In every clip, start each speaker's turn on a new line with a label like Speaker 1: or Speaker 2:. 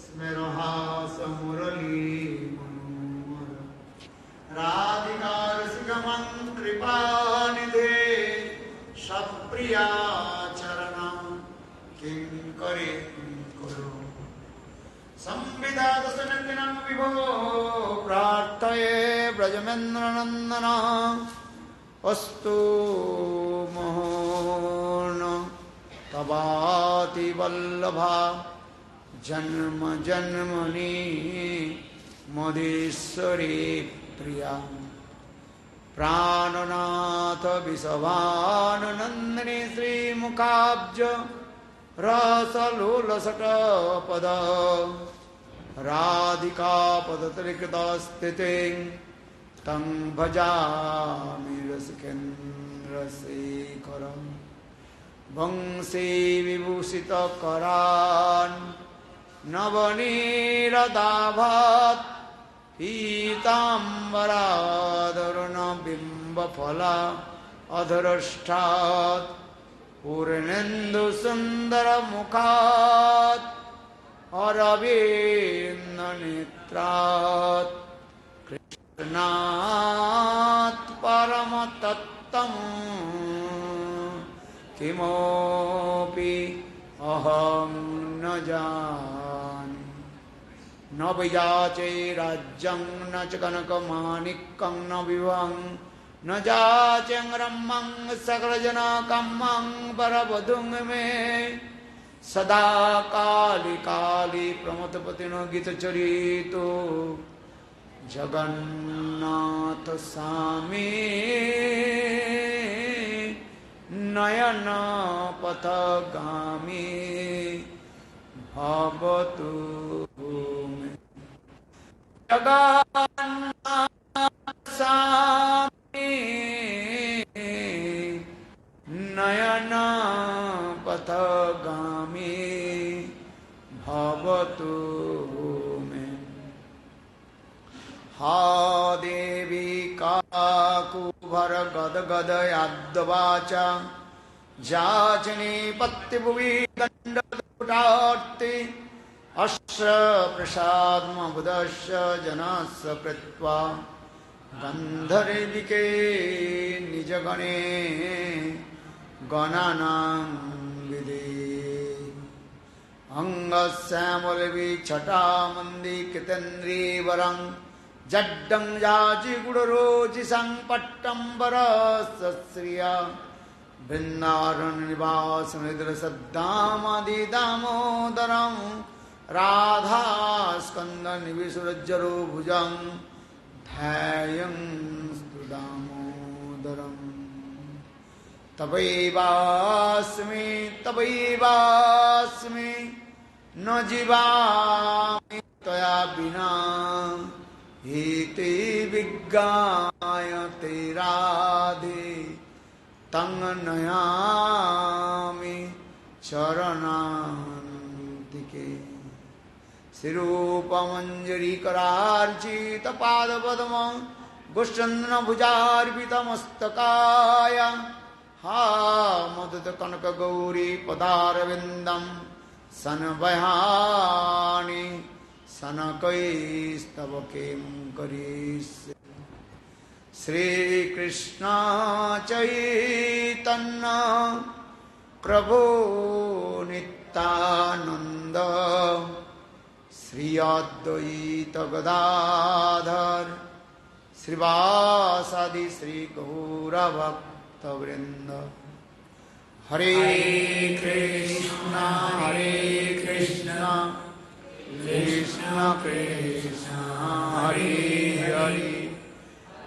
Speaker 1: स्मेरहास मुरली मनोहर राधिका रसिकमं कृपानिधे सप्रिया चरणं किंकरी कुरु संविदादशनन्दिनं विभो प्रार्थये ब्रजमेन्द्रनन्दन अस्तु मोहन तवाति वल्लभा जन्म जन्मनि मदेश्वरी प्रिया प्राणनाथ विषभानुनन्दिनी श्रीमुखाब्ज रसलोलसटपद राधिका पदतरिकृतस्थिते तं भजामि रसिकेन्द्रशेखरं वंशी विभूषितकरान् नवनीरदाभात् पीताम्बरादरुणबिम्बफला अधरष्टात् पूर्णेन्दुसुन्दरमुखात् अरविन्दनेत्रात् कृष्णात् परमतत्त्वं किमपि अहं न जाने न विजाचे राज्यं न च कनकमाणिक्यं न विभवं न जाचं रम्यं सकलजनकाम्यं वरवधूं मे सदा काली काली प्रमथपतिनो गीतचरितो जगन्नाथ स्वामी नयन पथगामी भवतु मे जगन्नाथ स्वामी नयन पथगामी भवतु मे हा देवी काकुभर गदगदयाद्वाचा जाचने पत्यभुवि दण्डदुटार्ते अश्र प्रसादमबुदश्च जनस्य कृत्वा गन्धर्विके निजगणे गणानां विदे अंगश्यामलविच्छटामन्दिकृतेन्द्रियवरं जड्डं याजिगुडरोजिसं पट्टम्बरश्रिया वृन्दारण्यवासनिद्रसद्दामदिदामोदरं राधास्कन्दनिविसृज्जरो भुजं ध्यायं स्तु दामोदरम् तवैवास्मि तवैवास्मि न जीवामि त्वया विना इति विज्ञायते राधे तं नयामि चरणान्तिके श्रीरूपमञ्जरीकरार्चितपादपद्म गुष्चन्द्रभुजार्पितमस्तकाय हा मदत कनकगौरी पदारविन्दं सनवहानि सनकैस्तव किंकरीष्ये श्रीकृष्ण चैतन्य प्रभो नित्यानंद श्री अद्वैत गदाधर श्रीवासादि श्री गौरभक्तवृंद हरे कृष्णा कृष्ण कृष्ण हरे हरे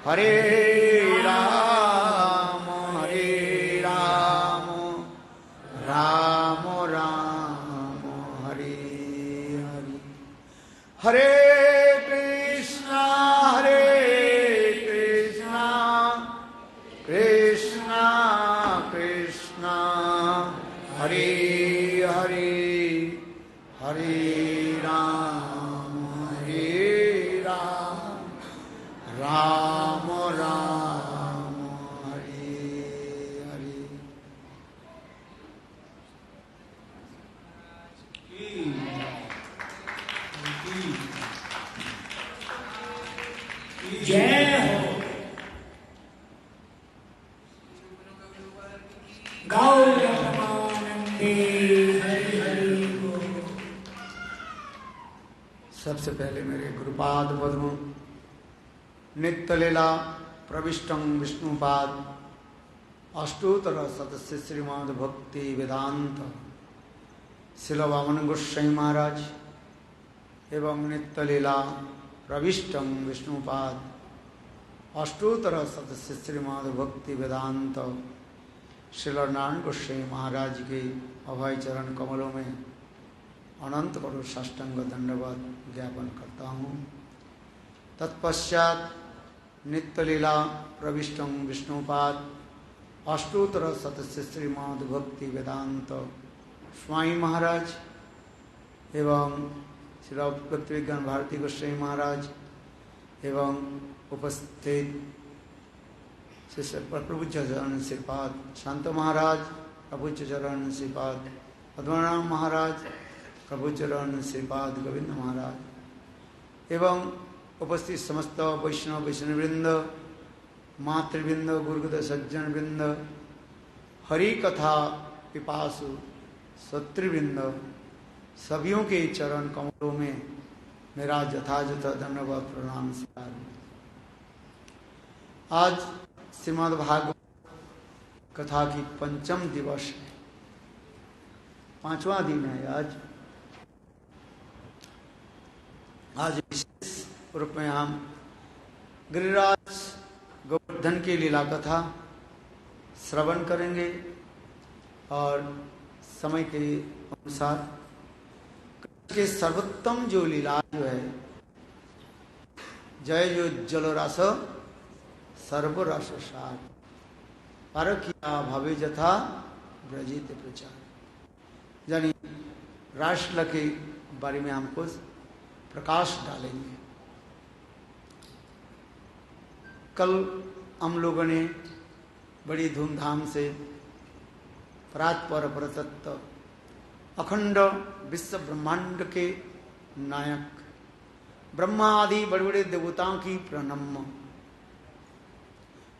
Speaker 1: हरे राम राम राम हरे हरे हरे कृष्णा कृष्ण कृष्ण हरे हरे हरे राम राम राम हरे हरे।
Speaker 2: जय हो। गौर परमानंदे हरि हरि बोल।
Speaker 1: सबसे पहले मेरे गुरुपाद पद्म नित्य लीला प्रविष्टं विष्णुपाद अष्टोत्तर सदस्य श्रीमद भक्ति वेदांत शिल वामन गोस्वामी महाराज एवं नित्य लीला प्रविष्टं विष्णुपाद अष्टोत्तर सदस्य श्रीमद भक्ति वेदांत शिल नारायण गोस्वामी महाराज के अभय चरण कमलों में अनंत करोड़ साष्टांग दंडवत ज्ञापन करता हूँ। तत्पश्चात नित्य लीला प्रविष्टं विष्णुपाद अष्टोत्तर सदस्य श्रीमद भक्ति वेदांत स्वामी महाराज एवं श्री भक्ति विज्ञान भारती गोस्वामी महाराज एवं उपस्थित प्रभु चरण श्रीपाद शांत महाराज, प्रभु चरण श्रीपाद पद्मनाभ महाराज, प्रभु चरण श्रीपाद गोविंद महाराज एवं उपस्थित समस्त वैष्णव वृंद, मातृवृंद, गुरुगुद सज्जन वृंद, हरि कथा पिपासु शत्रुवृंद, सभियों के चरण कमलों में मेरा यथायथ धन्यवाद प्रणाम स्वीकार। आज श्रीमद् भागवत कथा की पंचम दिवस है, पांचवा दिन है आज विशेष रूप में हम गिरिराज गोवर्धन की लीला कथा श्रवण करेंगे और समय के अनुसार के सर्वोत्तम जो लीला जो है जय जो जलरास सर्वरस सार परकिया भवे जथा ब्रजित प्रचार, यानी रासलीला के बारे में हमको प्रकाश डालेंगे। कल हम लोगों ने बड़ी धूमधाम से परात्पर परतत्व अखंड विश्व ब्रह्मांड के नायक ब्रह्मा आदि बड़े बड़े देवताओं की प्रणम्य,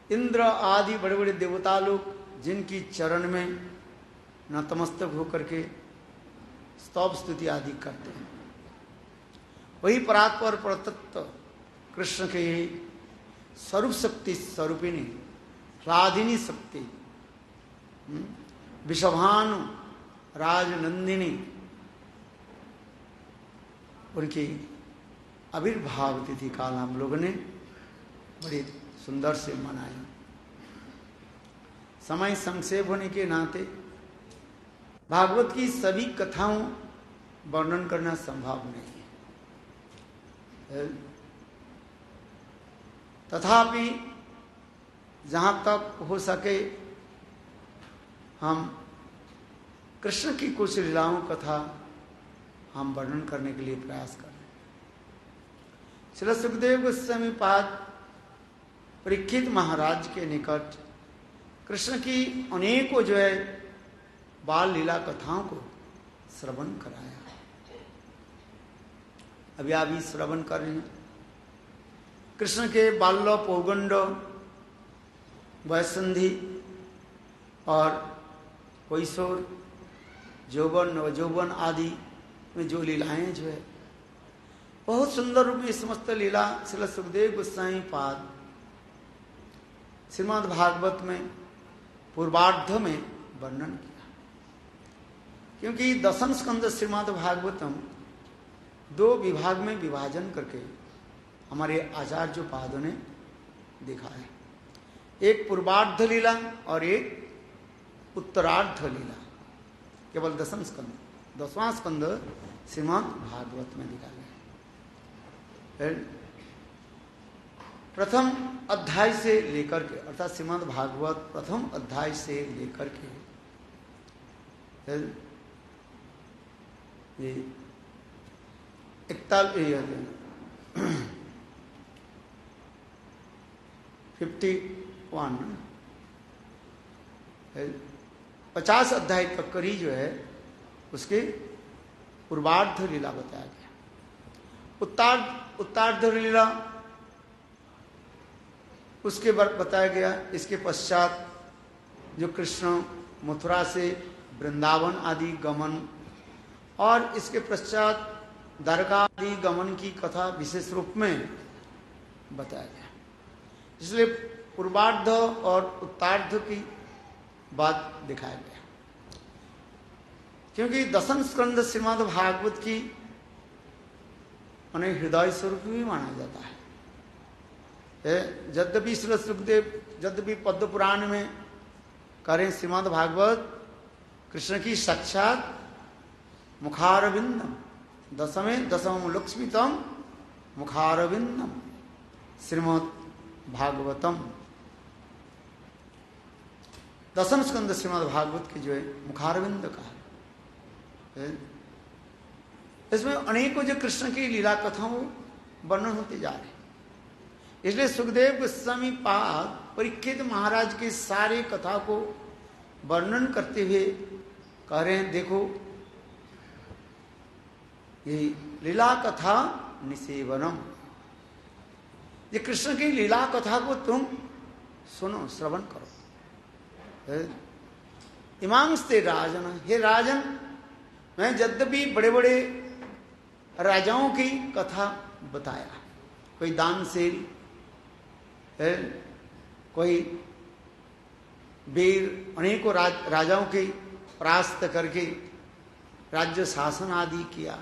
Speaker 1: इंद्र आदि बड़े बड़े देवता लोग जिनकी चरण में नतमस्तक होकर के स्तव स्तुति आदि करते हैं, वही परात्पर परतत्व कृष्ण के स्वरूप शक्ति स्वरूपिणी राधिनी शक्ति विषभानु राजनंदिनी उनकी आविर्भाव तिथि काल हम लोगों ने बड़ी सुंदर से मनाया। समय संक्षेप होने के नाते भागवत की सभी कथाओं वर्णन करना संभव नहीं है, तथापि जहां तक हो सके हम कृष्ण की कुछ लीलाओं कथा हम वर्णन करने के लिए प्रयास कर रहे हैं। श्री सुखदेव गोस्वामी पाद परीक्षित महाराज के निकट कृष्ण की अनेकों जो है बाल लीला कथाओं को श्रवण कराया। अभी आप भी श्रवण कर रहे हैं कृष्ण के बाल्य पौगंड वयसंधि और कैशोर यौवन नवयौवन आदि में जो लीलाएं जो है बहुत सुंदर रूप में समस्त लीला श्री सुखदेव गोस्वामी पाद श्रीमद् भागवत में पूर्वार्ध में वर्णन किया, क्योंकि दशम स्कंद श्रीमद् भागवतम दो विभाग में विभाजन करके हमारे आचार्योपादों ने दिखाया, एक पूर्वार्ध लीला और एक उत्तरार्ध लीला, केवल दशम स्कंद, दसवां स्कंद श्रीमद् भागवत में दिखा गया। प्रथम अध्याय से लेकर के अर्थात श्रीमद् भागवत प्रथम अध्याय से लेकर के ये 50 अध्याय तक करी जो है उसके पूर्वार्ध लीला बताया गया उत्तरार्ध लीला उसके बताया गया। इसके पश्चात जो कृष्ण मथुरा से वृंदावन आदि गमन और इसके पश्चात द्वारका आदि गमन की कथा विशेष रूप में बताया गया। इसलिए पूर्वार्ध और उत्तरार्ध की बात दिखाया गया, क्योंकि दशम स्कंद श्रीमद् भागवत की उन्हें हृदय स्वरूप भी माना जाता है। यद्यपि श्री सुखदेव यद्यपि पद्म पुराण में करें श्रीमद् भागवत कृष्ण की साक्षात मुखारविंदम दशम लक्ष्मीतम मुखारविंदम श्रीमद् भागवतम दशम स्कंद श्रीमद् भागवत की जो है मुखारविंद का है। इसमें अनेकों जो कृष्ण की लीला कथाओं वर्णन होते जा रहे। इसलिए सुखदेव गोस्वामी पाद परीक्षित महाराज के सारे कथा को वर्णन करते हुए कह रहे हैं, देखो ये लीला कथा निसेवनम, ये कृष्ण की लीला कथा को तुम सुनो, श्रवण करो। इमांस्ते राजन, हे राजन, मैं यद्यपि बड़े बड़े राजाओं की कथा बताया, कोई दानशील है, कोई वीर अनेकों राजाओं की परास्त करके राज्य शासन आदि किया,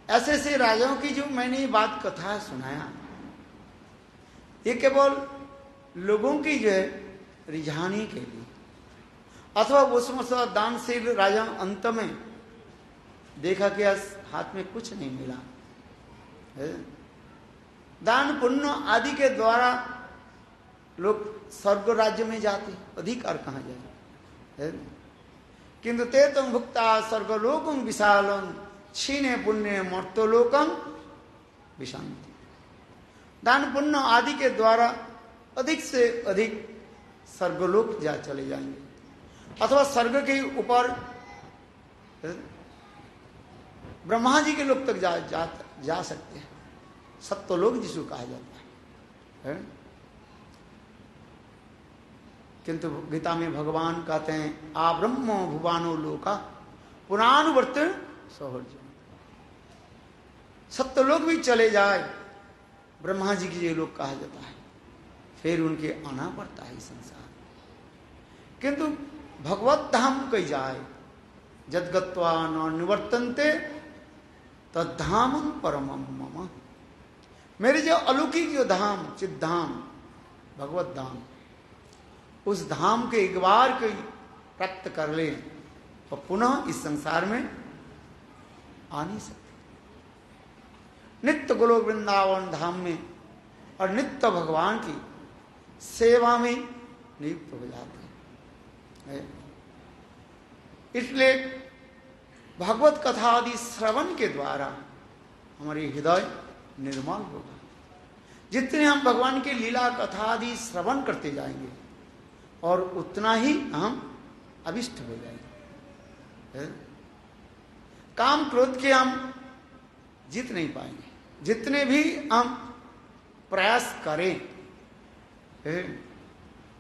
Speaker 1: ऐसे ऐसे राजाओं की जो मैंने ये बात कथा सुनाया, ये केवल लोगों की जो है रिझाने के लिए, अथवा वो समझता दानशील राजा अंत में देखा कि हाथ में कुछ नहीं मिला, दान पुण्य आदि के द्वारा लोग स्वर्ग राज्य में जाते, अधिकार कहाँ जाए। किंतु ते तुम भुक्ता स्वर्गलोकम विशालम क्षीणे पुण्य मर्तलोकम विशांति। दान पुण्य आदि के द्वारा अधिक से अधिक स्वर्गलोक चले जाएंगे, अथवा स्वर्ग के ऊपर ब्रह्मा जी के लोक तक जा सकते हैं, सत्वलोक जिसको कहा जाता है। किंतु गीता में भगवान कहते हैं आ ब्रह्म भुवानो लोका पुरानुवर्त सौहर्ज, सत्वलोक भी चले जाए ब्रह्मा जी के ये लोग कहा जाता है, फिर उनके आना पड़ता है संसार। किंतु भगवत धाम कही जाए, जदगत्वा न निवर्तन्ते तद्धाम परमम मम, मेरे जो अलौकिक जो धाम चिद्धाम भगवत धाम, उस धाम के एक बार कोई प्राप्त कर ले तो पुनः इस संसार में आ नहीं सकते। नित्य गोलोक वृंदावन धाम में और नित्य भगवान की सेवा में नियुक्त हो जाते हैं। इसलिए भगवत कथा आदि श्रवण के द्वारा हमारी हृदय निर्मल होगा। जितने हम भगवान की लीला कथा आदि श्रवण करते जाएंगे और उतना ही हम अभिष्ट हो जाएंगे। काम क्रोध के हम जीत नहीं पाएंगे, जितने भी हम प्रयास करें,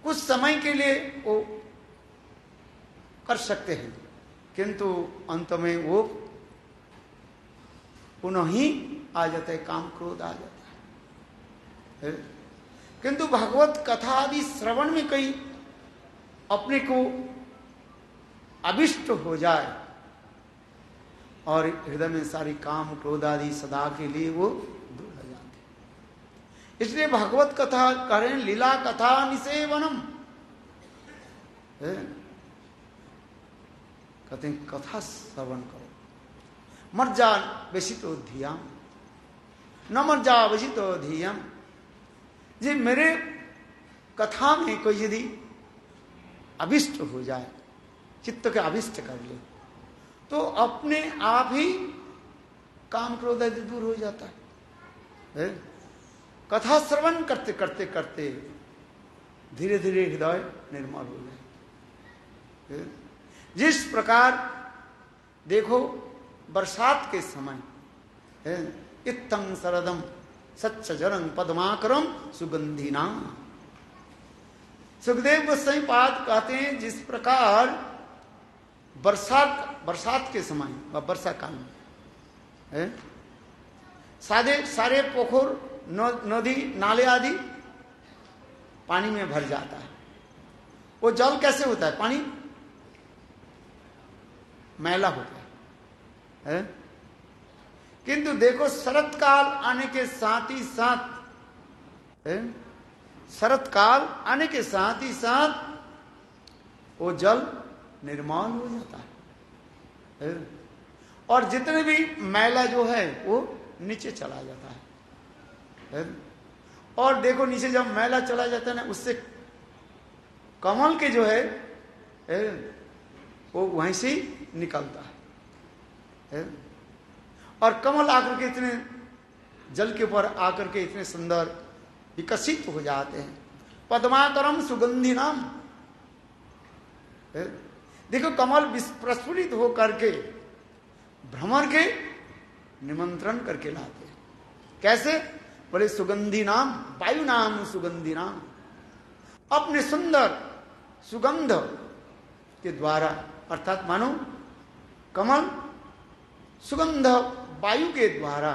Speaker 1: कुछ समय के लिए वो कर सकते हैं, किंतु अंत में वो पुनः ही आ जाता है, काम क्रोध आ जाता है। किंतु भगवत कथा आदि श्रवण में कहीं अपने को अभिष्ट हो जाए और हृदय में सारी काम क्रोध आदि सदा के लिए वो दूर हो जाते। इसलिए भगवत कथा करें, लीला कथा निसेवनम, कहते हैं कथा श्रवण करो, मर्जा वशितो धियाम न मर्जा वशितो धियम। जी मेरे कथा में कोई यदि अभिष्ट हो जाए, चित्त के अभिष्ट कर ले, तो अपने आप ही काम क्रोध आदि दूर हो जाता है। कथा श्रवण करते करते करते धीरे धीरे हृदय निर्मल हो जाए। जिस प्रकार देखो बरसात के समय इत्थं शरदम सच्चरं पद्माकरम सुगंधिना। सुखदेव गोस्वामी पाद कहते हैं जिस प्रकार बरसात के समय व वर्षा काल में सारे पोखर नदी नाले आदि पानी में भर जाता है। वो जल कैसे होता है? पानी मैला होता है। किंतु देखो शरत काल आने के साथ ही साथ शरत काल आने के साथ ही साथ वो जल निर्मल हो जाता है और जितने भी मैला जो है वो नीचे चला जाता है। और देखो नीचे जब मैला चला जाता है ना, उससे कमल के जो है वो वहीं से निकलता है। और कमल आकर के इतने जल के ऊपर आकर के इतने सुंदर विकसित हो जाते हैं। पद्माकरम सुगंधी नाम। देखो कमल प्रस्फुटित हो करके भ्रमर के निमंत्रण करके लाते हैं। कैसे? बोले सुगंधी नाम, वायु नाम सुगंधी नाम। अपने सुंदर सुगंध के द्वारा, अर्थात मानो कमल सुगंध वायु के द्वारा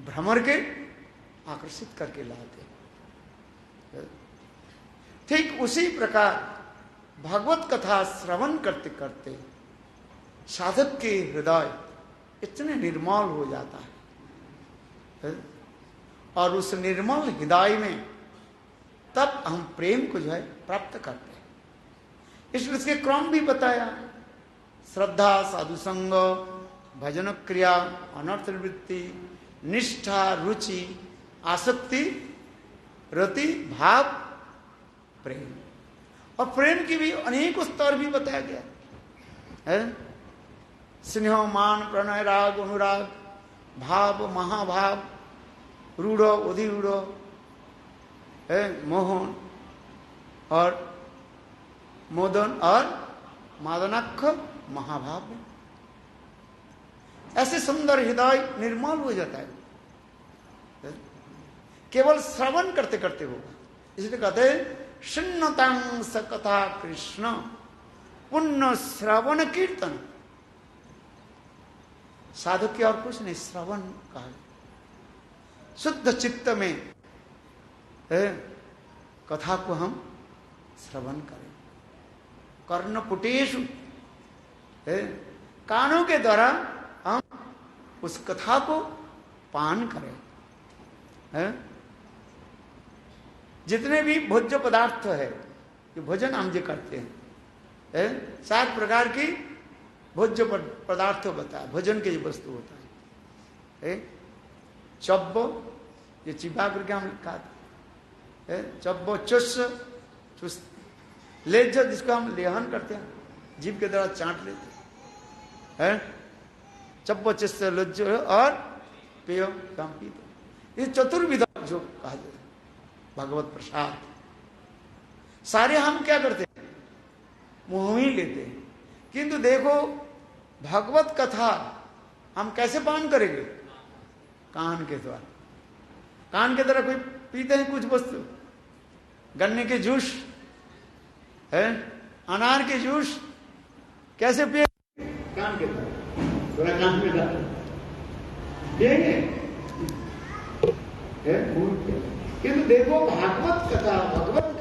Speaker 1: भ्रमर के आकर्षित करके लाते। ठीक उसी प्रकार भगवत कथा श्रवण करते करते साधक के हृदय इतने निर्मल हो जाता है और उस निर्मल हृदय में तब हम प्रेम को जो है प्राप्त करते हैं। इसलिए इसके क्रम भी बताया। श्रद्धा, साधु संग, भजन क्रिया, अनर्थ वृत्ति, निष्ठा, रुचि, आसक्ति, रति, भाव, प्रेम। और प्रेम की भी अनेक स्तर भी बताया गया है। स्नेह, मान, प्रणय, राग, अनुराग, भाव, महाभाव, रूढ़, अधिरूढ़, मोहन और मोदन और मादनाक्ष महाभाव। ऐसे सुंदर हृदय निर्मल हो जाता है केवल श्रवण करते करते होगा। इसलिए कहते हैं शृण्वतां स कथा कृष्ण पुण्य श्रवण कीर्तन। साधक की और कुछ नहीं, श्रवण कहा। शुद्ध चित्त में कथा को हम श्रवण करें। कर्णपुटेषु, कानों के द्वारा हम उस कथा को पान करें। जितने भी भोज्य पदार्थ है, जो भोजन हम जो करते हैं, 7 प्रकार की भोज्य पदार्थ बताया, भोजन के जो वस्तु होता है। चब्बो, ये चिबा करके हम खाते, चब्बो, चुस, लेज जिसको हम लेहन करते हैं, जीभ के द्वारा चाट लेते हैं। चब्बो, चिस्स, लज्ज और पेय हम पीते। ये चतुर्विध जो कहा जाता है भगवत प्रसाद, सारे हम क्या करते हैं? मुंह ही लेते हैं। किंतु देखो भगवत कथा हम कैसे पान करेंगे? कान के द्वारा। कान के द्वारा कोई पीते हैं कुछ वस्तु, गन्ने के जूस है, अनार के जूस कैसे पिए? कान के द्वारा। थोड़ा कान में डाल पिएंगे। किंतु देखो भागवत कथा, भगवत